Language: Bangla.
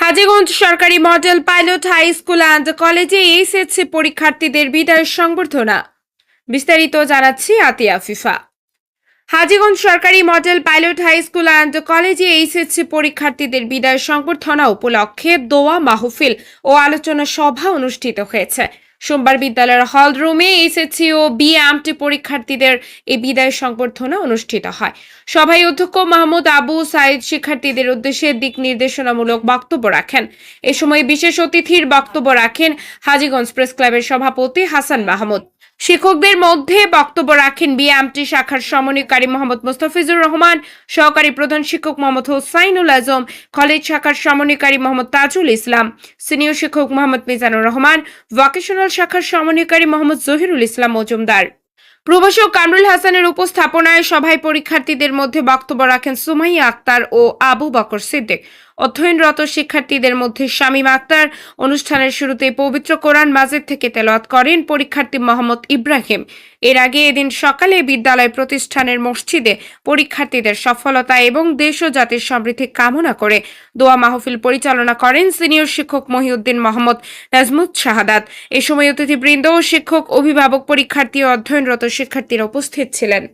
হাজীগঞ্জ সরকারি model pilot high school and কলেজে এইচএসসি পরীক্ষার্থীদের বিদায় সংবর্ধনা। বিস্তারিত জানাচ্ছি আতিয়া ফিফা। হাজীগঞ্জ সরকারি model pilot high school and কলেজে এইচএসসি পরীক্ষার্থীদের বিদায় সংবর্ধনা উপলক্ষে দোয়া মাহফিল ও আলোচনা সভা অনুষ্ঠিত হয়েছে। সোমবার বিদ্যালয়ের হল রুমে এইচএসসি ও বিএমটি পরীক্ষার্থীদের এই বিদায় সংবর্ধনা অনুষ্ঠিত হয়। সভায় অধ্যক্ষ মাহমুদ আবু সাইদ শিক্ষার্থীদের উদ্দেশ্যে দিক নির্দেশনামূলক বক্তব্য রাখেন। এ সময় বিশেষ অতিথির বক্তব্য রাখেন হাজীগঞ্জ প্রেস ক্লাবের সভাপতি হাসান মাহমুদ। শিক্ষকদের মধ্যে বক্তব্য রাখেন বিএমটি শাখার সমন্বয়কারী মোহাম্মদ মুস্তাফিজুর রহমান, সহকারী প্রধান শিক্ষক মোহাম্মদ হোসাইনুল আজম, কলেজ শাখার সমন্বয়কারী মোহাম্মদ তাজুল ইসলাম, সিনিয়র শিক্ষক মোহাম্মদ মিজানুর রহমান, ভোকেশনাল শাখার সমন্বয়কারী মোহাম্মদ জহিরুল ইসলাম মজুমদার। প্রভাষক কামরুল হাসানের উপস্থাপনায় সভায় পরীক্ষার্থীদের মধ্যে বক্তব্য রাখেন সুমাইয়া আক্তার ও আবু বকর সিদ্দিক। অধ্যয়নরত শিক্ষার্থীদের মধ্যে শামীম আক্তার অনুষ্ঠানের শুরুতে পবিত্র কোরআন মাজিদ থেকে তেলাওয়াত করেন পরীক্ষার্থী মোহাম্মদ ইব্রাহিম। এর আগে এদিন সকালে বিদ্যালয় প্রতিষ্ঠানের মসজিদে পরীক্ষার্থীদের সফলতা এবং দেশ ও জাতির সমৃদ্ধি কামনা করে দোয়া মাহফিল পরিচালনা করেন সিনিয়র শিক্ষক মহিউদ্দিন মোহাম্মদ নাজমুত শাহাদাত। এ সময় অতিথিবৃন্দ, শিক্ষক, অভিভাবক, পরীক্ষার্থী ও অধ্যয়নরত শিক্ষার্থীরা উপস্থিত ছিলেন।